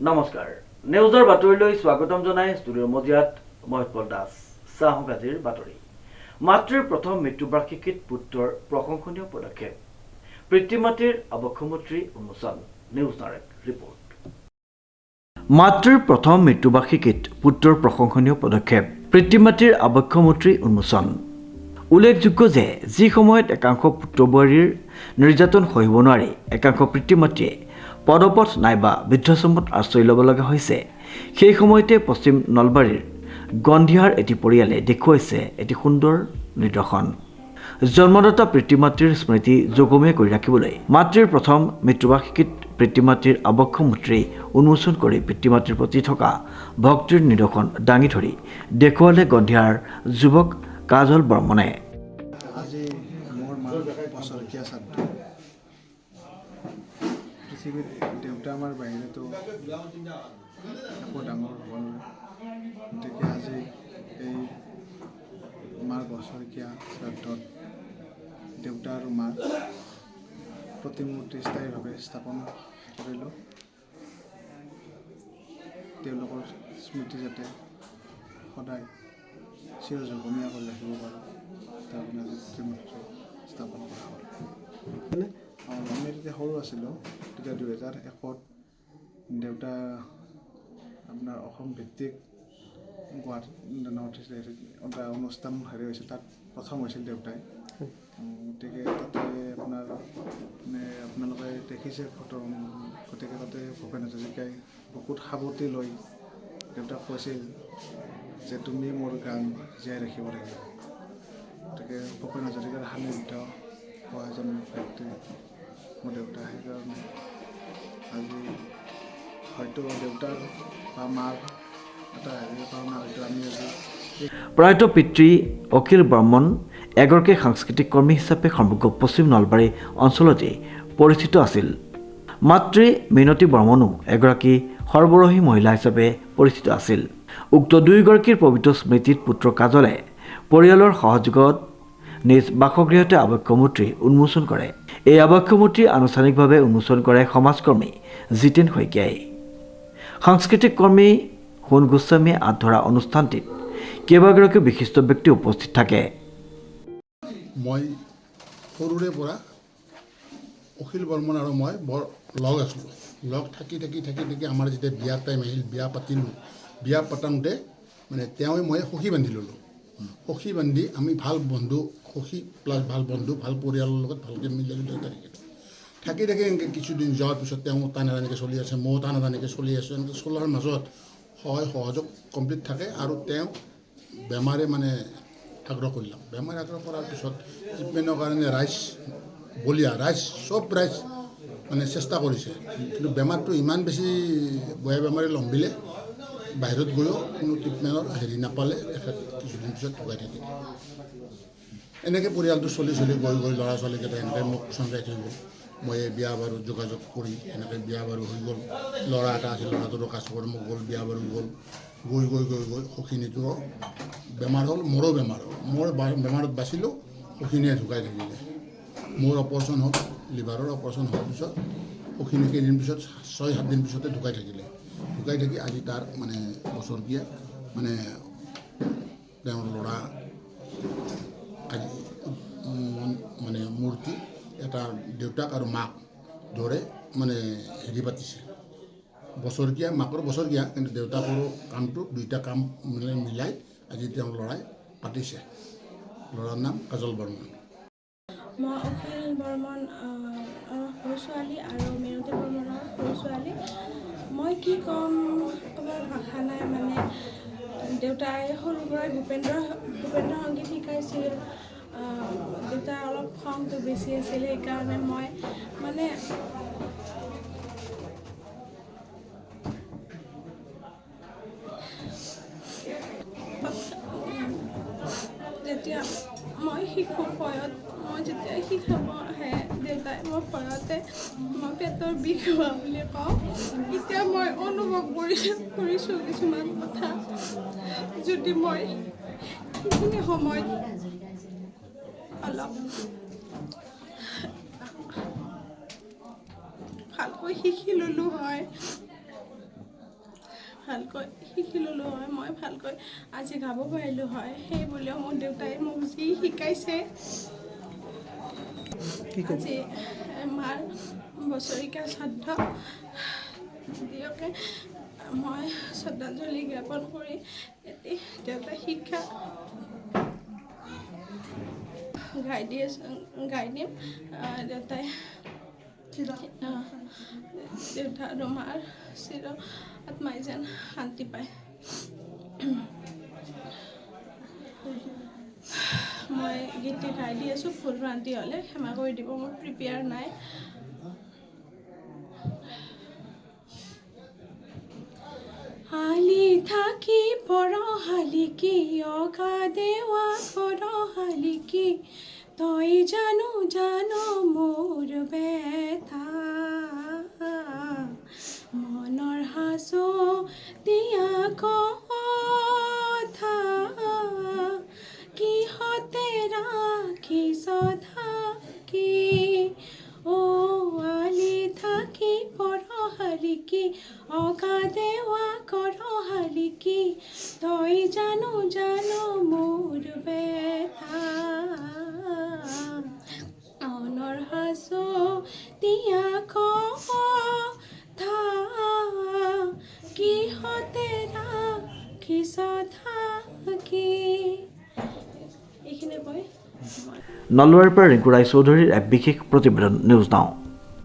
নমস্কাৰ নিউজৰ বাতৰিলৈ স্বাগতম জনাই ষ্টুডিঅ'ৰ মজিয়াত মই উৎপল দাস চাহক আজিৰ বাতৰি মাতৃৰ প্ৰথম মৃত্যুবাৰ্ষিকীত পুত্ৰৰ প্ৰশংসনীয় পদক্ষেপ পিতৃ মাতৃৰ আবক্ষমূৰ্তি উন্মোচন নিউজ নাৰেক ৰিপৰ্ট মাতৃৰ প্ৰথম মৃত্যুবাৰ্ষিকীত পুত্ৰৰ প্ৰশংসনীয় পদক্ষেপ পিতৃ মাতৃৰ আবক্ষমূৰ্তি উন্মোচন উল্লেখযোগ্য যে যি সময়ত একাংশ পুত্ৰ বোৱাৰীৰ নিৰ্যাতন সহিব নোৱাৰি একাংশ পিতৃ মাতৃয়ে পদপথ নাইবা বৃদ্ধাশ্ৰমত আশ্ৰয় ল'ব লগা হৈছে সেই সময়তে পশ্চিম নলবাৰীৰ গন্ধিয়াৰ এটি পৰিয়ালে দেখুৱাইছে এটি সুন্দৰ নিদৰ্শন জন্মদাতা পিতৃ মাতৃৰ স্মৃতি যোগমীয়া কৰি ৰাখিবলৈ মাতৃৰ প্ৰথম মৃত্যুবাৰ্ষিকীত পিতৃ মাতৃৰ আবক্ষমূৰ্তি উন্মোচন কৰি পিতৃ মাতৃৰ প্ৰতি থকা ভক্তিৰ নিদৰ্শন দাঙি ধৰি দেখুৱালে গন্ধিয়াৰ যুৱক কাজল বৰ্মনে আজি মোৰ মা বছৰকীয়া শ্ৰাদ্ধ পৃথিৱীত দেউতা আমাৰ বাহিৰেতো একো ডাঙৰ হ'ব নোৱাৰে গতিকে আজি এই মাৰ বছৰকীয়া শ্ৰাদ্ধত দেউতা আৰু মাৰ প্ৰতিমূৰ্তি স্থায়ীভাৱে স্থাপন কৰিলোঁ তেওঁলোকৰ স্মৃতি যাতে সদায় চিৰ যুগমীয়া কৰি ৰাখিব পাৰোঁ তাৰ কাৰণে আজি প্ৰতিমূৰ্তি স্থাপন কৰা হ'ল আমি তেতিয়া সৰু আছিলোঁ তেতিয়া 2001ত দেউতা আপোনাৰ অসম ভিত্তিক গুৱাহাটী নৰ্থ ইষ্ট এটা অনুষ্ঠান হেৰি হৈছিল তাত প্ৰথম হৈছিল দেউতাই গতিকে তাতে আপোনাৰ মানে আপোনালোকে দেখিছে ফটো গতিকে তাতে ভূপেন হাজৰিকাই বুকুত সাৱটি লৈ দেউতাক কৈছিল যে তুমি মোৰ গান জীয়াই ৰাখিব লাগিব গতিকে ভূপেন হাজৰিকাৰ সান্নিধ্য হোৱা এজন ব্যক্তি মোৰ দেউতা সেইকাৰণে আজি হয়তো দেউতাৰ বা মাৰ এটা হেৰিৰ কাৰণে হয়তো আমি আজি প্ৰয়াত পিতৃ অখিল বৰ্মন এগৰাকী সাংস্কৃতিক কৰ্মী হিচাপে সমগ্ৰ পশ্চিম নলবাৰী অঞ্চলতে পৰিচিত আছিল মাতৃ মিনতী বৰ্মনো এগৰাকী সৰ্বৰহী মহিলা হিচাপে পৰিচিত আছিল উক্ত দুয়োগৰাকীৰ পবিত্ৰ স্মৃতিত পুত্ৰ কাজলে পৰিয়ালৰ সহযোগত নিজ বাসগৃহতে আবক্ষমূৰ্তি উন্মোচন কৰে এই আবক্ষমূৰ্তি আনুষ্ঠানিকভাৱে উন্মোচন কৰে সমাজকৰ্মী জিতেন শইকীয়াই সাংস্কৃতিক কৰ্মী সোণ গোস্বামীয়ে আঁত ধৰা অনুষ্ঠানটিত কেইবাগৰাকী বিশিষ্ট ব্যক্তি উপস্থিত থাকে মই সৰুৰে পৰা অখিল বৰ্মন আৰু মই বৰ লগ আছিলোঁ লগ থাকি আমাৰ যেতিয়া বিয়াৰ টাইম আহিল বিয়া পাতিলোঁ বিয়া পাতাওঁতে মানে তেওঁ মই সখী বান্ধি ল'লোঁ সখী বান্ধি আমি ভাল বন্ধু সখী প্লাছ ভাল বন্ধু ভাল পৰিয়ালৰ লগত ভালকৈ মিলি থাকি এনেকৈ কিছুদিন যোৱাৰ পিছত তেওঁ টানাটানিকৈ চলি আছে ময়ো টানাটানিকৈ চলি আছোঁ এনেকৈ চলাৰ মাজত সহায় সহযোগ কমপ্লিট থাকে আৰু তেওঁ বেমাৰে মানে আগ্ৰহ কৰিলাম বেমাৰ আগ্ৰহ কৰাৰ পিছত ট্ৰিটমেণ্টৰ কাৰণে ৰাইজ চব ৰাইজ মানে চেষ্টা কৰিছে কিন্তু বেমাৰটো ইমান বেছি বেয়া বেমাৰে লম্বিলে বাহিৰত গৈও কোনো ট্ৰিটমেণ্টৰ হেৰি নাপালে তেখেত কিছুদিন পিছত ঢুকাই থাকিল এনেকৈ পৰিয়ালটো চলি গৈ ল'ৰা ছোৱালীকেইটা এনেকৈ মোক চঞ্চাই থৈ গ'ল মই বিয়া বাৰু যোগাযোগ কৰি এনেকৈ বিয়া বাৰু হৈ গ'ল ল'ৰা এটা আছিল ল'ৰাটোৰো কাজ কৰি মোক গ'ল বিয়া বাৰু গ'ল গৈ সখিনীটোৰো বেমাৰ হ'ল মোৰো বেমাৰ হ'ল মোৰ বেমাৰত বাচিলোঁ সখিনীয়ে ঢুকাই থাকিলে মোৰ অপাৰেশ্যন হ'ল লিভাৰৰ অপাৰেশ্যন হোৱাৰ পিছত সখিনি কেইদিন পিছত 6-7 দিন পিছতে ঢুকাই থাকি আজি তাৰ মানে বছৰকীয়া মানে তেওঁৰ ল'ৰা আজি মানে মূৰ্তি এটা দেউতাক আৰু মাক ধৰে মানে হেৰি পাতিছে বছৰকীয়া মাকৰ বছৰকীয়া কিন্তু দেউতাকৰো কামটো দুইটা কাম মানে মিলাই আজি তেওঁৰ ল'ৰাই পাতিছে ল'ৰাৰ নাম কাজল বৰ্মন মই অখিল বৰ্মন সৰু ছোৱালী আৰু মিনতী বৰ্মনৰ সৰু ছোৱালী মই কি ক'ম ক'বৰ ভাষা নাই মানে দেউতাই সৰুৰ পৰাই ভূপেন্দ্ৰ সংগীত শিকাইছিল দেউতাৰ অলপ খংটো বেছি আছিল সেইকাৰণে মই মানে যেতিয়া মই শিশু বয়সত মই যেতিয়া শিকাব আহে দেউতাই মই ভয়তে মই পেটৰ বিষ হোৱা বুলি কওঁ এতিয়া মই অনুভৱ কৰিছোঁ কিছুমান কথা যদি মই সেইখিনি সময়ত অলপ ভালকৈ শিকি ল'লোঁ হয় ভালকৈ শিকি ল'লোঁ হয়, মই ভালকৈ আজি গাব পাৰিলোঁ হয়। সেই বুলিও মোৰ দেউতাই মোক যি শিকাইছে, আজি মাৰ বছৰেকীয়া শ্ৰাদ্ধ দিয়কে মই শ্ৰদ্ধাঞ্জলি জ্ঞাপন কৰি এটি দেউতাই শিক্ষা গাই দিম। দেউতাই দেউতা আৰু মাৰ চিৰ আত্মাই যেন শান্তি পায়। মই গীতটি গাই দি আছোঁ, ভুল ভ্ৰান্তি হ'লে ক্ষমা কৰি দিব, মোৰ প্ৰিপেয়াৰ নাই। হালি থাকি পৰহালিকি অগা দেৱা কৰহালিকি তই জানো মোৰ বেথা মনৰ হাসো দিয়া কথা কিহতে ৰাখিছ থাকি ও আলি থাকি পৰহালিকি অগা দেৱা কৰহালিকি তই জানো মোৰ বেথা মনৰ হাসো দিয়া কথা কিহতে ৰাখিছ থাকি। এইখিনি কৈ নলবাৰীৰ পৰা ৰিংকু ৰায় চৌধুৰীৰ এক বিশেষ প্ৰতিবেদন নিউজ নাও।